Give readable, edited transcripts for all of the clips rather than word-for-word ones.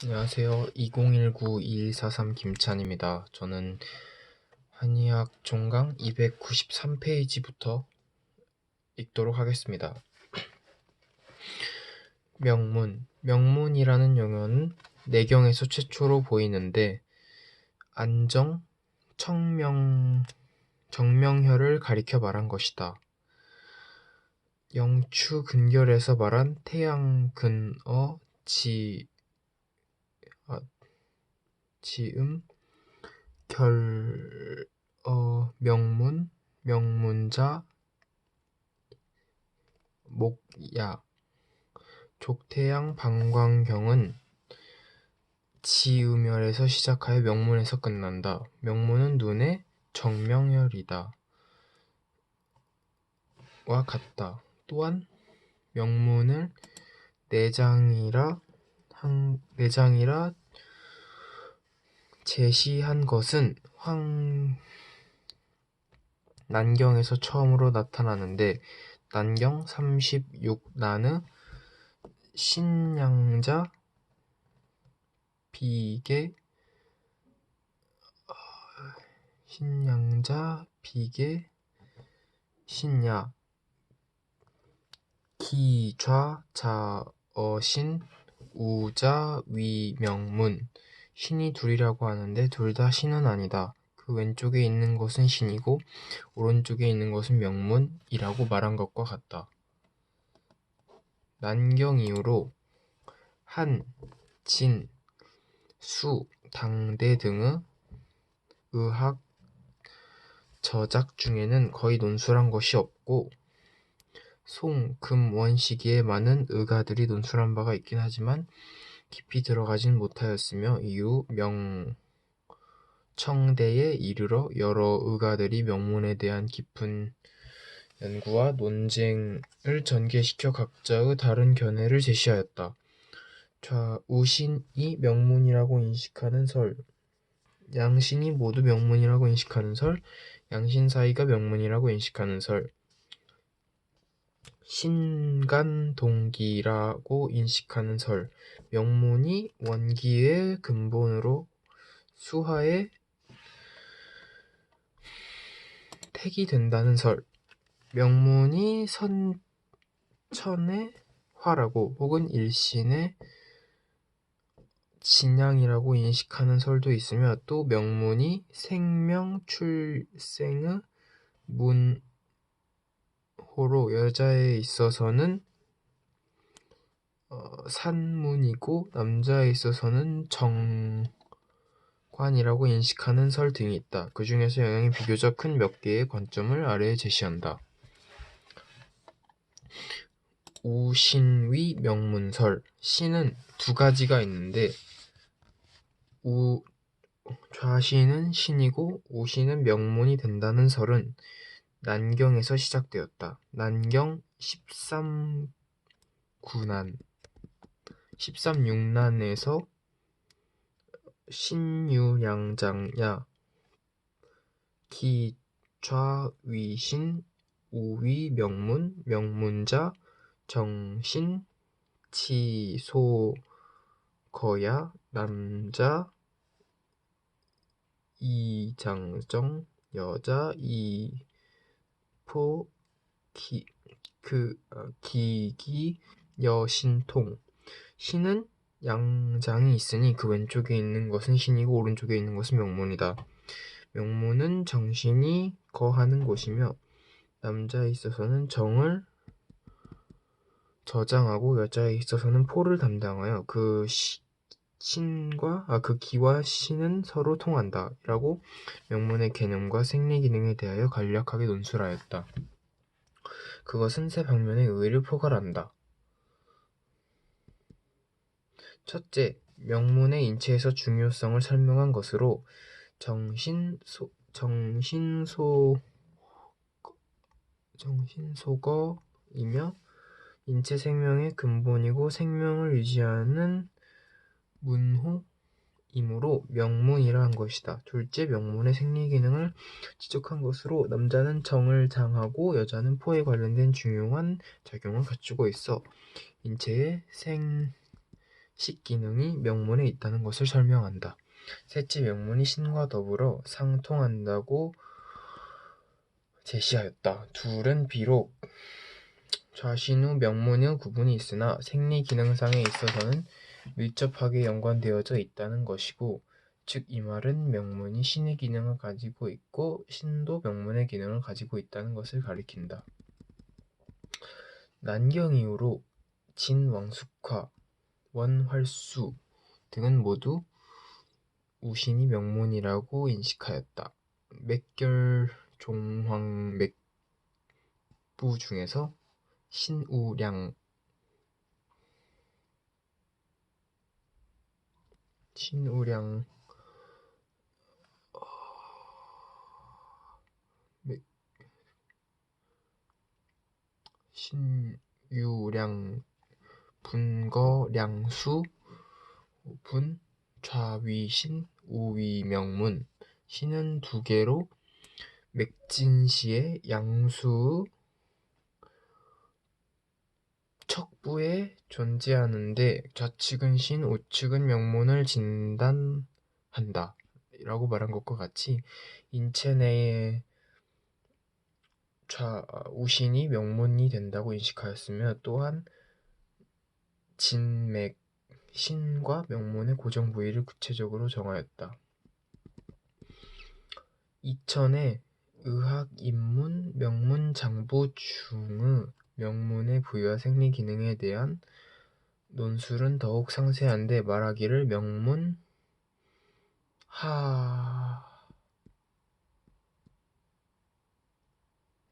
안녕하세요. 2019-2143 김찬입니다. 저는 한의학 종강 293페이지부터 읽도록 하겠습니다. 명문. 명문이라는 용어는 내경에서 최초로 보이는데 안정, 청명, 정명혈을 가리켜 말한 것이다. 영추 근결에서 말한 태양근어 지음 명문, 명문자, 목야, 족태양 방광경은 지음열에서 시작하여 명문에서 끝난다. 명문은 눈의 정명혈이다. 와 같다. 또한 명문을 내장이라 제시한 것은 난경에서 처음으로 나타나는데 난경 36난의 신양자 비계 신야 기좌 자어신 우자 위명문. 신이 둘이라고 하는데 둘 다 신은 아니다. 그 왼쪽에 있는 것은 신이고 오른쪽에 있는 것은 명문이라고 말한 것과 같다. 난경 이후로 한, 진, 수, 당대 등의 의학 저작 중에는 거의 논술한 것이 없고 송, 금, 원 시기에 많은 의가들이 논술한 바가 있긴 하지만 깊이 들어가진 못하였으며 이후 명청대에 이르러 여러 의가들이 명문에 대한 깊은 연구와 논쟁을 전개시켜 각자의 다른 견해를 제시하였다. 좌우신이 명문이라고 인식하는 설, 양신이 모두 명문이라고 인식하는 설, 양신 사이가 명문이라고 인식하는 설, 신간동기라고 인식하는 설, 명문이 원기의 근본으로 수하의 택이 된다는 설, 명문이 선천의 화라고 혹은 일신의 진양이라고 인식하는 설도 있으며 또 명문이 생명 출생의 문호로 여자에 있어서는 산문이고 남자에 있어서는 정관이라고 인식하는 설 등이 있다. 그 중에서 영향이 비교적 큰 몇 개의 관점을 아래에 제시한다. 우신위 명문설. 신은 두 가지가 있는데 좌신은 신이고 우신은 명문이 된다는 설은 난경에서 시작되었다. 난경 13육난에서 신유양장야 기좌위신 우위 명문 명문자 정신 치소거야 남자 이장정 여자 이포 기기 여신통. 신은 양장이 있으니 그 왼쪽에 있는 것은 신이고 오른쪽에 있는 것은 명문이다. 명문은 정신이 거하는 곳이며 남자에 있어서는 정을 저장하고 여자에 있어서는 포를 담당하여 그 기와 신은 서로 통한다 라고 명문의 개념과 생리 기능에 대하여 간략하게 논술하였다. 그것은 세 방면의 의의를 포괄한다. 첫째, 명문의 인체에서 중요성을 설명한 것으로 정신소거이며 인체 생명의 근본이고 생명을 유지하는 문호이므로 명문이라 한 것이다. 둘째, 명문의 생리 기능을 지적한 것으로 남자는 정을 장하고 여자는 포에 관련된 중요한 작용을 갖추고 있어 인체의 식기능이 명문에 있다는 것을 설명한다. 셋째, 명문이 신과 더불어 상통한다고 제시하였다. 둘은 비록 좌신우 명문의 구분이 있으나 생리기능상에 있어서는 밀접하게 연관되어져 있다는 것이고, 즉 이 말은 명문이 신의 기능을 가지고 있고 신도 명문의 기능을 가지고 있다는 것을 가리킨다. 난경 이후로 진왕숙화, 원활수 등은 모두 우신이 명문이라고 인식하였다. 맥결종황맥부 중에서 신우량 신유량 분거량수 분 좌위신 우위명문 신은 두 개로 맥진시의 양수 척부에 존재하는데 좌측은 신, 우측은 명문을 진단한다 라고 말한 것과 같이 인체 내에 우신이 명문이 된다고 인식하였으며, 또한 진맥, 신과 명문의 고정 부위를 구체적으로 정하였다. 이천의 의학 인문 명문 장부 중의 명문의 부위와 생리 기능에 대한 논술은 더욱 상세한데, 말하기를 명문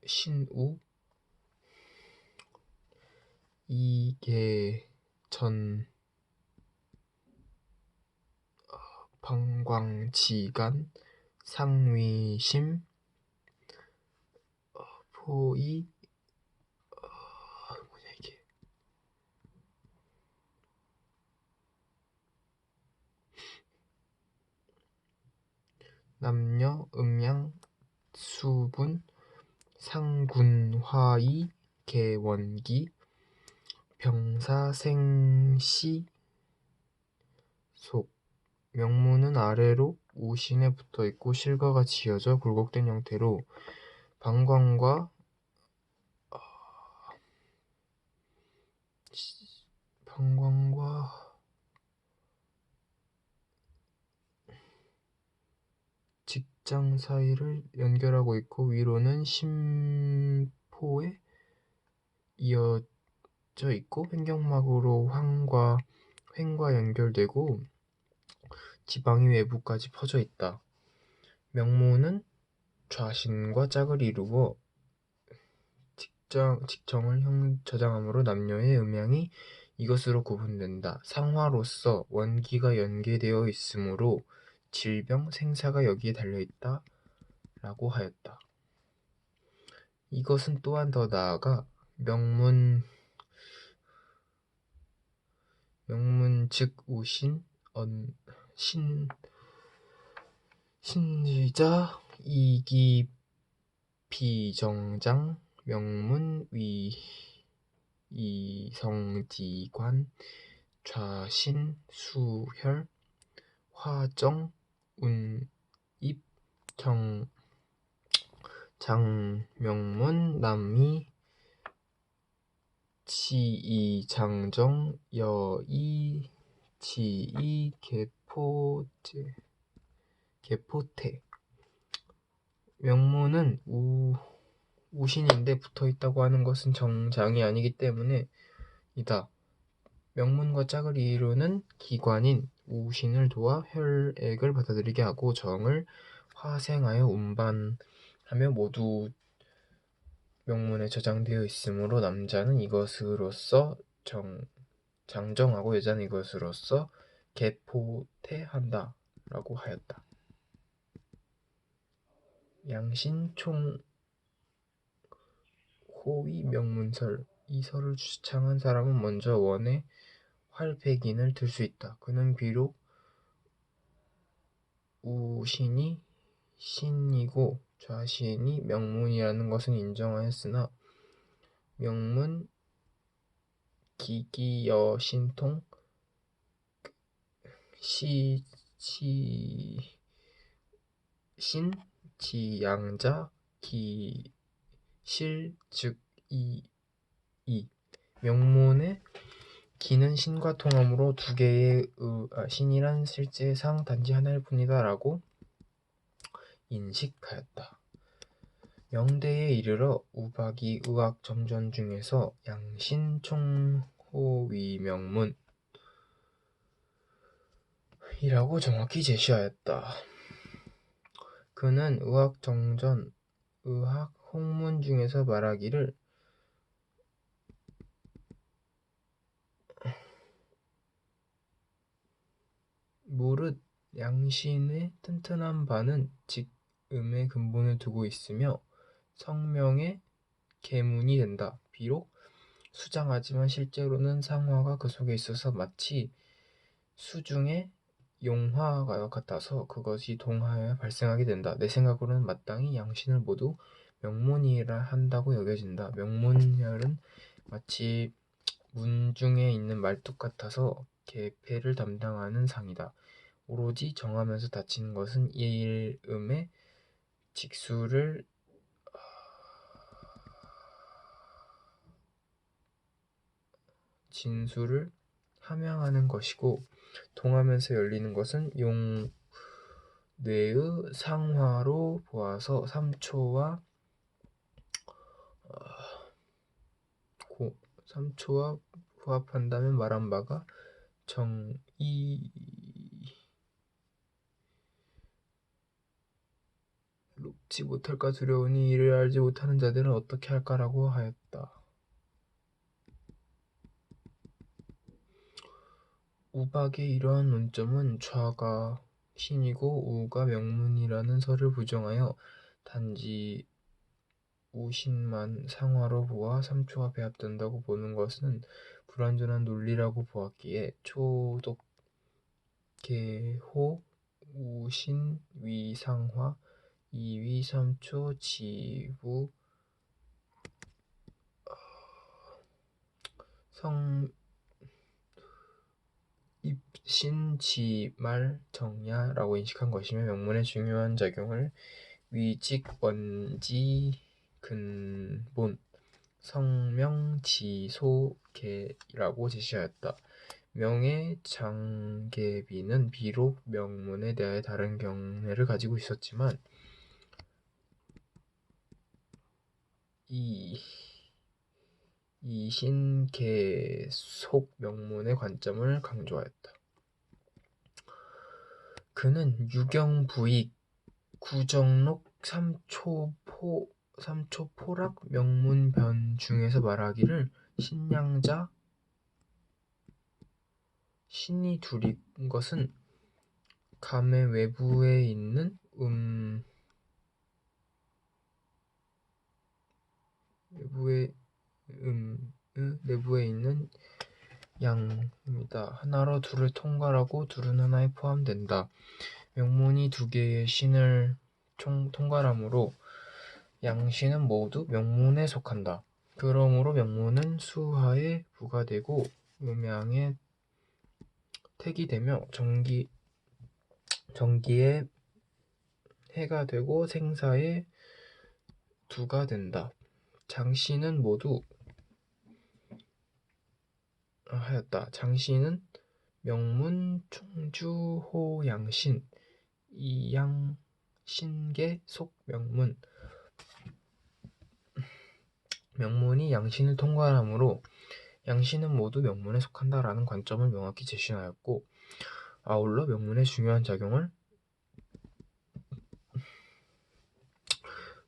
신우 이계전 방광지간 상위심 포이 남녀 음양 수분 상군화이 개원기 병사생시 속 명문은 아래로 우신에 붙어있고 실과가 지어져 굴곡된 형태로 방광과 직장 사이를 연결하고 있고, 위로는 심포에 이어져 있고 횡격막으로 횡과 연결되고 지방이 외부까지 퍼져 있다. 명문은 좌신과 짝을 이루어 직정을 저장하므로 남녀의 음양이 이것으로 구분된다. 상화로서 원기가 연계되어 있으므로 질병, 생사가 여기에 달려있다 라고 하였다. 이것은 또한 더 나아가 명문 즉 우신, 신의자, 이기비정장, 명문, 이성지관, 좌신, 수혈, 화정, 운입, 장명문, 남이, 지이장정, 여이, 지이, 개포태. 명문은 우신인데 붙어있다고 하는 것은 정장이 아니기 때문에 이다. 명문과 짝을 이루는 기관인 우신을 도와 혈액을 받아들이게 하고 정을 화생하여 운반하며 모두 명문에 저장되어 있으므로 남자는 이것으로서 장정하고 여자는 이것으로서 개포태한다 라고 하였다. 양신 총호위 명문설. 이 설을 주창한 사람은 먼저 원의 활백인을 들 수 있다. 그는 비록 우신이 신이고 좌신이 명문이라는 것은 인정하였으나 명문 기기여신통 시, 신, 양자, 실, 즉, 이. 명문의 기는 신과 통함으로 두 개의 신이란 실제상 단지 하나일 뿐이다 라고 인식하였다. 명대에 이르러 우박이 의학정전 중에서 양신총호위명문 이라고 정확히 제시하였다. 그는 의학정전, 의학 홍문 중에서 말하기를 무릇 양신의 튼튼한 바는 직음의 근본을 두고 있으며 성명의 계문이 된다. 비록 수장하지만 실제로는 상화가 그 속에 있어서 마치 수중의 용화와 같아서 그것이 동하여야 발생하게 된다. 내 생각으로는 마땅히 양신을 모두 명문이라 한다고 여겨진다. 명문혈은 마치 문중에 있는 말뚝 같아서 계패를 담당하는 상이다. 오로지 정하면서 다치는 것은 일음의 진수를 함양하는 것이고 동하면서 열리는 것은 뇌의 상화로 보아서 3초와 부합한다면 말한 바가 정의롭지 못할까 두려우니 이를 알지 못하는 자들은 어떻게 할까라고 하였다. 우박의 이러한 논점은 좌가 신이고 우가 명문이라는 설을 부정하여 단지 우신만 상화로 보아 3초가 배합된다고 보는 것은 불완전한 논리라고 보았기에 초독계호 우신 위상화 이위 3초 지부 성 입신지말 정야라고 인식한 것이며 명문의 중요한 작용을 위직 원지 근본 성명지소계라고 제시하였다. 명의 장계비는 비록 명문에 대하여 다른 견해를 가지고 있었지만 이신계속 명문의 관점을 강조하였다. 그는 유경부익 구정록 삼초포락 명문변 중에서 말하기를 신양자 신이 둘인 것은 감의 외부에 있는 내부에 있는 양입니다. 하나로 둘을 통괄하고 둘은 하나에 포함된다. 명문이 두 개의 신을 통괄하므로 양신은 모두 명문에 속한다. 그러므로 명문은 수하에 부가되고 음양에 택이 되며 정기에 해가 되고 생사에 두가 된다. 장씨는 모두 하였다. 장씨는 명문 충주호양신 이양신계 속 명문이 양신을 통괄하므로 양신은 모두 명문에 속한다라는 관점을 명확히 제시하였고 아울러 명문의 중요한 작용을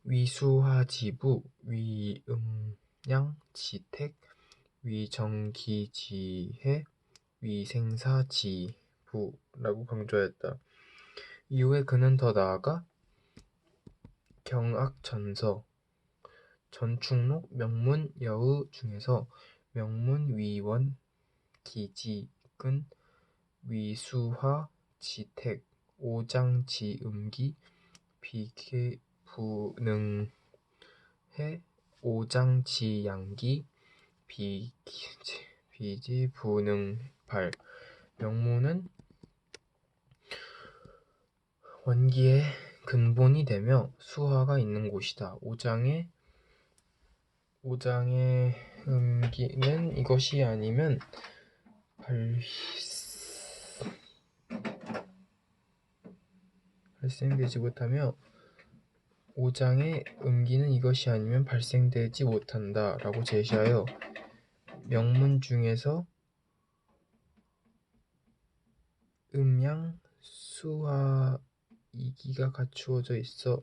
위수하지부, 위음양지택, 위정기지해, 위생사지부라고 강조했다. 이후에 그는 더 나아가 경악전서, 전충록, 명문여의 중에서 명문위원, 기직은, 위수하지택, 오장지음기, 비계부능해, 오장지양기, 비지부능발 명문은 원기의 근본이 되며 수화가 있는 곳이다. 5장의 음기는 이것이 아니면 발생되지 못하며 5장의 음기는 이것이 아니면 발생되지 못한다 라고 제시하여 명문 중에서 음양 수화 이기가 갖추어져 있어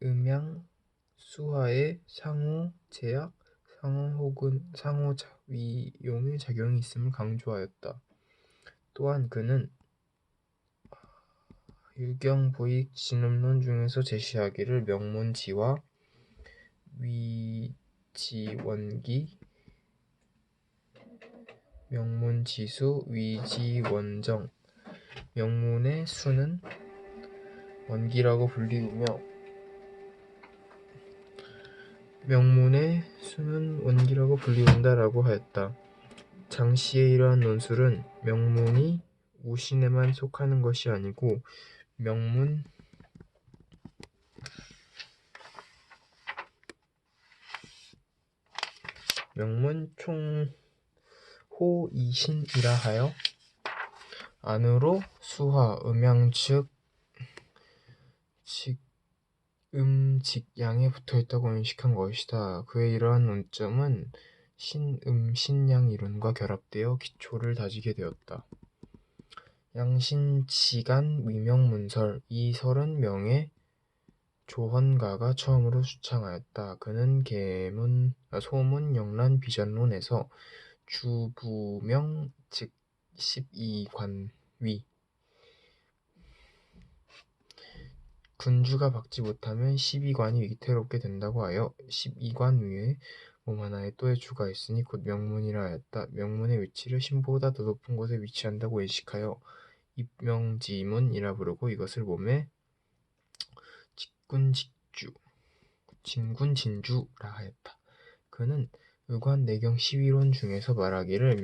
음양 수화의 상호 제약 상호 혹은 상호 위용의 작용이 있음을 강조하였다. 또한 그는 유경부익 진음론 중에서 제시하기를 명문지와 위지원기 명문지수 위지원정 명문의 수는 원기라고 불리우며 명문의 수는 원기라고 불리운다라고 하였다. 장씨의 이러한 논술은 명문이 우신에만 속하는 것이 아니고 명문 총호이신이라 하여 안으로 수화 음양 즉 직양에 붙어있다고 인식한 것이다. 그의 이러한 논점은 신양 이론과 결합되어 기초를 다지게 되었다. 양신지간 위명문설 이 30명의 조헌가가 처음으로 주창하였다. 그는 소문 영란 비전론에서 주부명 즉 12관위 군주가 박지 못하면 12관이 위태롭게 된다고 하여 12관 위에 몸 하나에 또의 주가 있으니 곧 명문이라 하였다. 명문의 위치를 신보다 더 높은 곳에 위치한다고 인식하여 입명지문이라 부르고 이것을 몸에 진군진주라 하였다. 그는 의관 내경 시위론 중에서 말하기를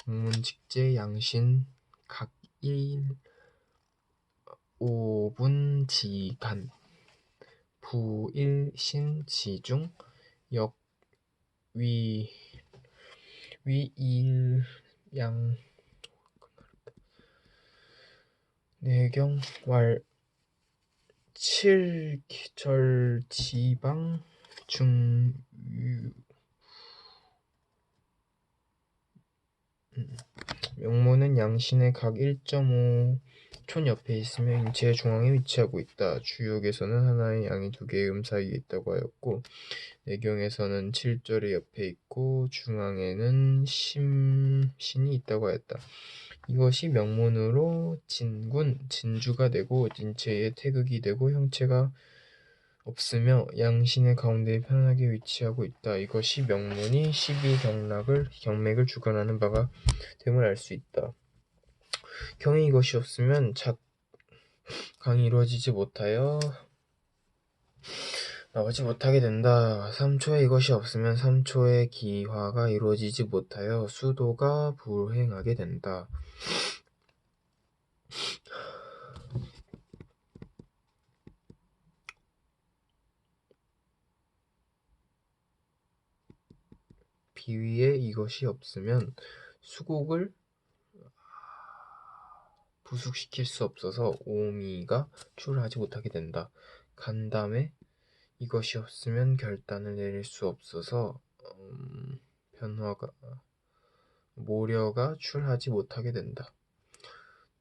명문직제 양신 각 5분지간 부일신지중 위일양 내경왈 7절지방 중유 명문은 양신의 각 1.5촌 옆에 있으며 인체의 중앙에 위치하고 있다. 주역에서는 하나의 양이 두 개의 사이에 있다고 하였고 내경에서는 7절의 옆에 있고 중앙에는 신이 있다고 하였다. 이것이 명문으로 진주가 되고 인체의 태극이 되고 형체가 없으며 양신의 가운데에 편하게 위치하고 있다. 이것이 명문이 12경맥을 주관하는 바가 됨을 알 수 있다. 경에 이것이 없으면 작강이 이루어지지 못하여 나오지 못하게 된다. 3초에 이것이 없으면 3초의 기화가 이루어지지 못하여 수도가 불행하게 된다. 비위에 이것이 없으면 수곡을 부숙시킬 수 없어서 오미가 출하지 못하게 된다. 간담에 이것이 없으면 결단을 내릴 수 없어서 모려가 출하지 못하게 된다.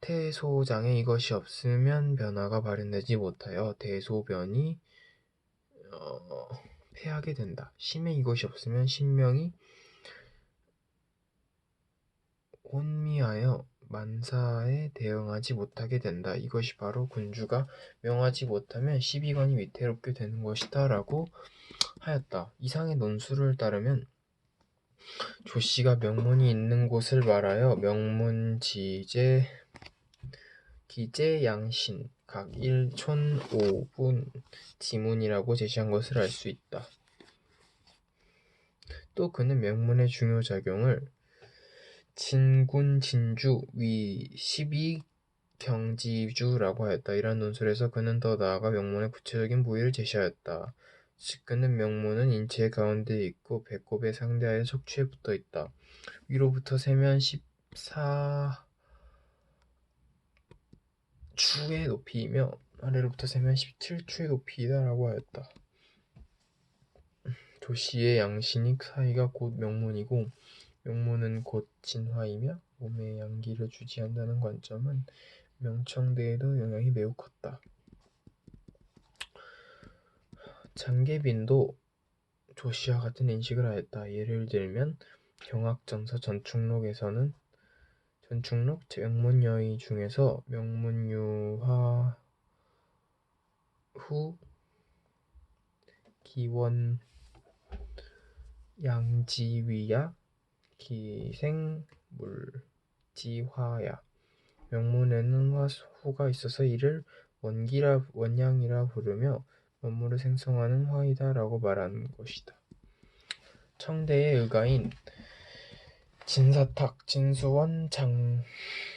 태소장에 이것이 없으면 변화가 발현되지 못하여 대소변이 패하게 된다. 심에 이것이 없으면 신명이 혼미하여 만사에 대응하지 못하게 된다. 이것이 바로 군주가 명하지 못하면 12관이 위태롭게 되는 것이다 라고 하였다. 이상의 논술을 따르면 조씨가 명문이 있는 곳을 말하여 명문지제 기제양신 각 1촌 5분 지문이라고 제시한 것을 알 수 있다. 또 그는 명문의 중요작용을 진군진주 위 경지주라고 하였다. 이러한 논술에서 그는 더 나아가 명문의 구체적인 부위를 제시하였다. 즉 그는 명문은 인체 가운데에 있고 배꼽에 상대하여 척추에 붙어 있다. 위로부터 세면 14 추의 높이이며 아래로부터 세면 17추의 높이이다 라고 하였다. 조씨의 양신익 사이가 곧 명문이고 명문은 곧 진화이며 몸에 양기를 주지한다는 관점은 명청대에도 영향이 매우 컸다. 장계빈도 조씨와 같은 인식을 하였다. 예를 들면 경학전서 전축록에서는 전축록 명문여의 중에서 명문유화 후 기원 양지위야 기생물지화야 명문에는 화후가 있어서 이를 원양이라 부르며 원물을 생성하는 화이다 라고 말하는 것이다. 청대의 의가인 진사탁, 진수원,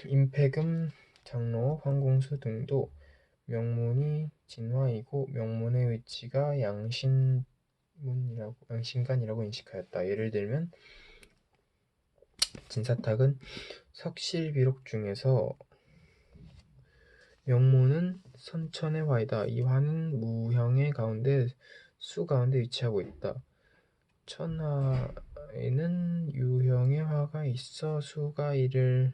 임팩음, 장로, 황공수 등도 명문이 진화이고 명문의 위치가 양신간이라고 인식하였다. 예를 들면 진사탁은 석실비록 중에서 명문은 선천의 화이다. 이 화는 무형의 가운데 수 가운데 위치하고 있다. 천하에는 유형의 화가 있어 수가 이를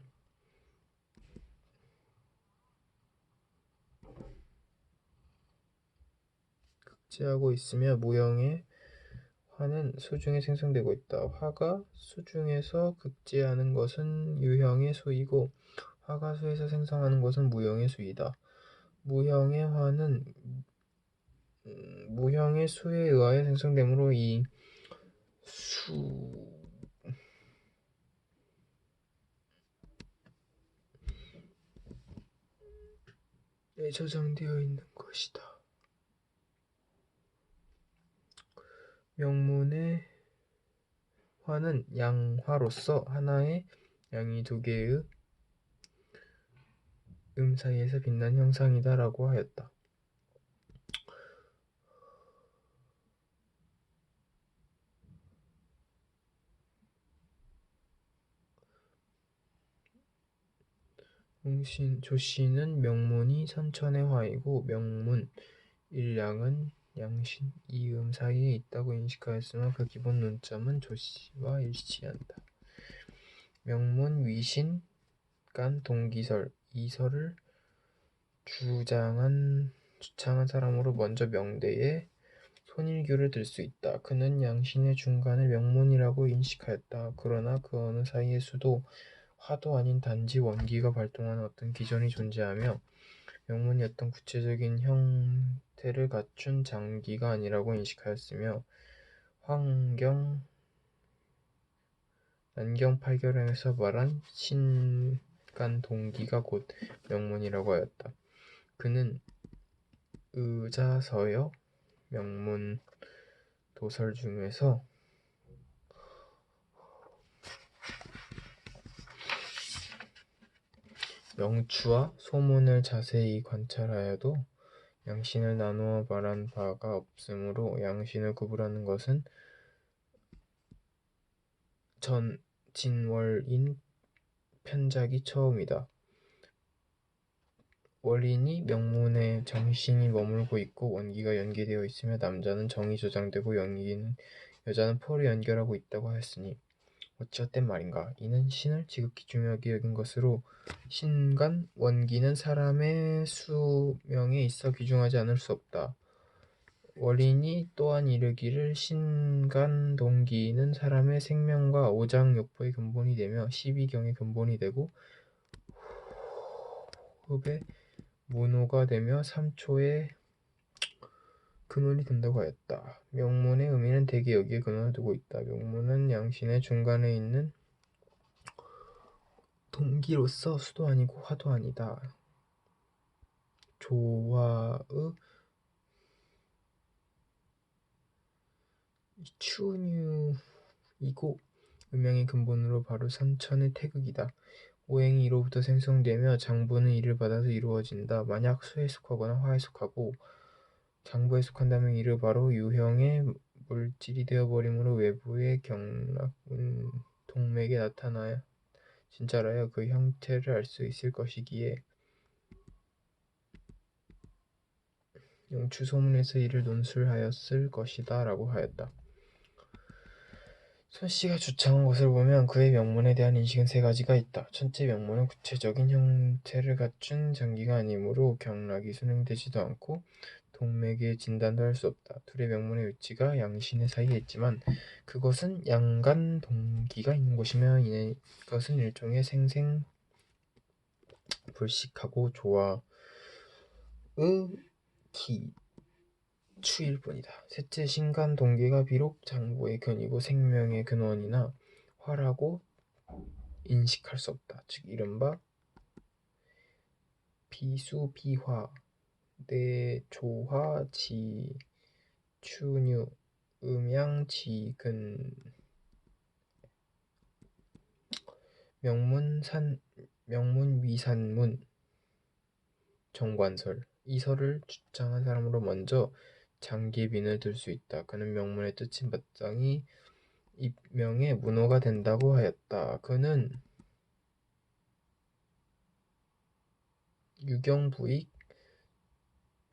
극제하고 있으며 무형의 화는 수 중에 생성되고 있다. 화가 수 중에서 극제하는 것은 유형의 수이고 화가 수에서 생성하는 것은 무형의 수이다. 무형의 화는 무형의 수에 의하여 생성되므로 이 수에 저장되어 있는 것이다. 명문의 화는 양화로서 하나의 양이 두 개의 사이에서 빛난 형상이다 라고 하였다. 조씨는 명문이 선천의 화이고 명문 일양은 양신 이음 사이에 있다고 인식하였으나 그 기본 논점은 조씨와 일치한다. 명문 위신 간 동기설 이설을 주창한 사람으로 먼저 명대에 손일규를 들 수 있다. 그는 양신의 중간을 명문이라고 인식하였다. 그러나 그 어느 사이의 수도 화도 아닌 단지 원기가 발동하는 어떤 기전이 존재하며 명문이 어떤 구체적인 형태를 갖춘 장기가 아니라고 인식하였으며 난경팔결에서 말한 신간동기가 곧 명문이라고 하였다. 그는 의자서여 명문 도설 중에서 명추와 소문을 자세히 관찰하여도 양신을 나누어 말한 바가 없으므로 양신을 구분하는 것은 진월인 편작이 처음이다. 월인이 명문에 정신이 머물고 있고 원기가 연계되어 있으며 남자는 정이 조장되고 여자는 포를 연결하고 있다고 하였으니 어찌어땐 말인가. 이는 신을 지극히 중요하게 여긴 것으로 신간 원기는 사람의 수명에 있어 귀중하지 않을 수 없다. 월인이 또한 이르기를 신간 동기는 사람의 생명과 오장육부의 근본이 되며 십이경의 근본이 되고 호흡의 문호가 되며 삼초의 근원이 된다고 하였다. 명문의 의미는 대개 여기에 근원을 두고 있다. 명문은 양신의 중간에 있는 동기로서 수도 아니고 화도 아니다. 조화의 추운유이고 음양의 근본으로 바로 선천의 태극이다. 오행이 이로부터 생성되며 장부는 이를 받아서 이루어진다. 만약 수에 속하거나 화에 속하고 장부에 속한다면 이를 바로 유형의 물질이 되어버리므로 외부의 경락은 동맥에 나타나야 진짜라야 그 형태를 알 수 있을 것이기에 영추 소문에서 이를 논술하였을 것이다 라고 하였다. 손씨가 주창한 것을 보면 그의 명문에 대한 인식은 세 가지가 있다. 첫째, 명문은 구체적인 형태를 갖춘 장기가 아니므로 경락이 순행되지도 않고 동맥의 진단도 할 수 없다. 둘의 명문의 위치가 양신의 사이에 있지만 그것은 양간 동기가 있는 곳이며 이것은 일종의 생생불식하고 조화의 추일 뿐이다. 셋째, 신간 동기가 비록 장부의 근이고 생명의 근원이나 화라고 인식할 수 없다. 즉 이른바 비수비화, 내조화, 지추뉴, 음양지근, 명문위산문, 정관설. 이 설을 주장한 사람으로 먼저 장기빈을 들 수 있다. 그는 명문의 뜻인 마땅히 입명의 문호가 된다고 하였다. 그는 유경부익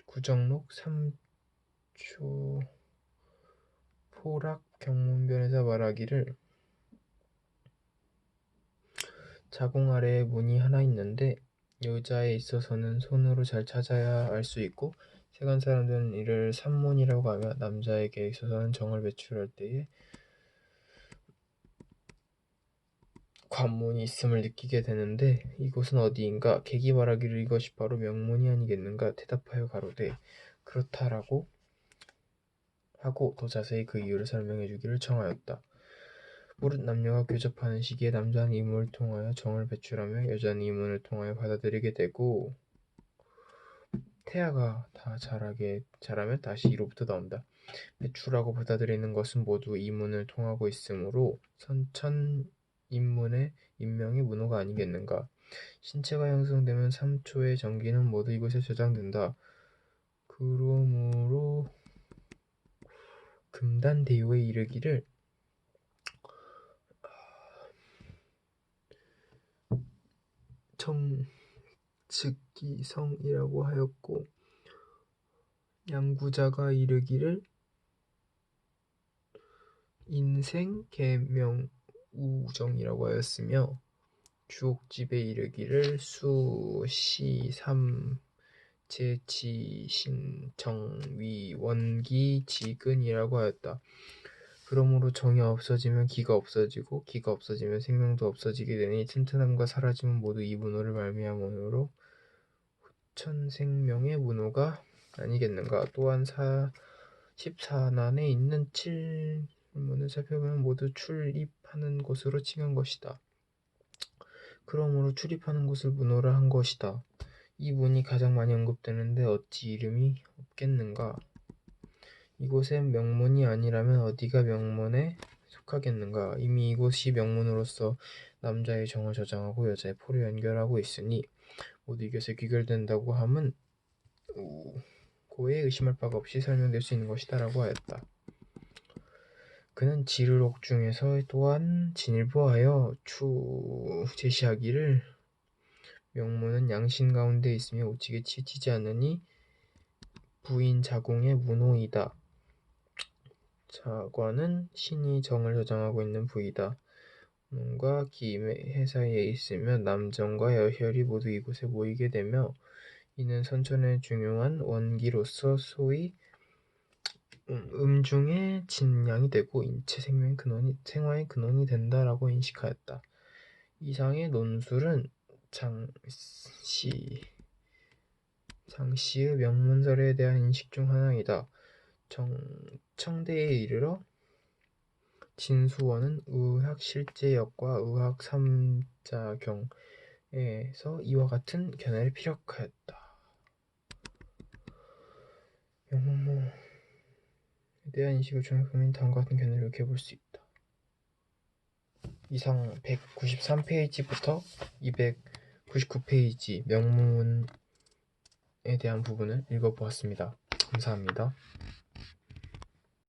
구정록 삼초 포락 경문변에서 말하기를 자궁 아래에 문이 하나 있는데 여자에 있어서는 손으로 잘 찾아야 알 수 있고 세간 사람들은 이를 산문이라고 하며 남자에게 있어서는 정을 배출할 때에 관문이 있음을 느끼게 되는데 이곳은 어디인가? 객이 말하기를 이것이 바로 명문이 아니겠는가? 대답하여 가로되 그렇다라고 하고 더 자세히 그 이유를 설명해 주기를 청하였다. 무릇 남녀가 교접하는 시기에 남자는 이 문을 통하여 정을 배출하며 여자는 이 문을 통하여 받아들이게 되고 태아가 다 자라면 다시 이로부터 나온다. 배출하고 받아들이는 것은 모두 이 문을 통하고 있으므로 선천인문의 인명의 문호가 아니겠는가. 신체가 형성되면 3초의 전기는 모두 이곳에 저장된다. 그러므로 금단대요에 이르기를 정즉기성이라고 하였고 양구자가 이르기를 인생계명우정이라고 하였으며 주옥집에 이르기를 수시삼 제치신정위원기지근이라고 하였다. 그러므로 정이 없어지면 기가 없어지고 기가 없어지면 생명도 없어지게 되니 튼튼함과 사라짐은 모두 이 문호를 말미암으므로 후천생명의 문호가 아니겠는가. 또한 14난에 있는 7문을 살펴보면 모두 출입하는 곳으로 칭한 것이다. 그러므로 출입하는 곳을 문호라 한 것이다. 이 문이 가장 많이 언급되는데 어찌 이름이 없겠는가. 이곳에 명문이 아니라면 어디가 명문에 속하겠는가. 이미 이곳이 명문으로서 남자의 정을 저장하고 여자의 포를 연결하고 있으니 모두 이것에 귀결된다고 함은 고에 의심할 바가 없이 설명될 수 있는 것이다 라고 하였다. 그는 지르록 중에서 또한 진일보하여 제시하기를 명문은 양신 가운데 있으며 우측에 치치지 않으니 부인 자궁의 문호이다. 자관은 신이 정을 저장하고 있는 부이다. 문과 기의 사이에 있으면 남정과 여혈이 모두 이곳에 모이게 되며 이는 선천의 중요한 원기로서 소위 음중의 진양이 되고 인체 생화의 근원이 된다라고 인식하였다. 이상의 논술은 장씨의 명문설에 대한 인식 중 하나이다. 청대에 이르러 진수원은 의학실제역과 의학삼자경에서 이와 같은 견해를 피력하였다. 명문에 대한 인식을 종합하면 다음과 같은 견해를 이렇게 볼 수 있다. 이상 193페이지부터 299페이지 명문에 대한 부분을 읽어보았습니다. 감사합니다.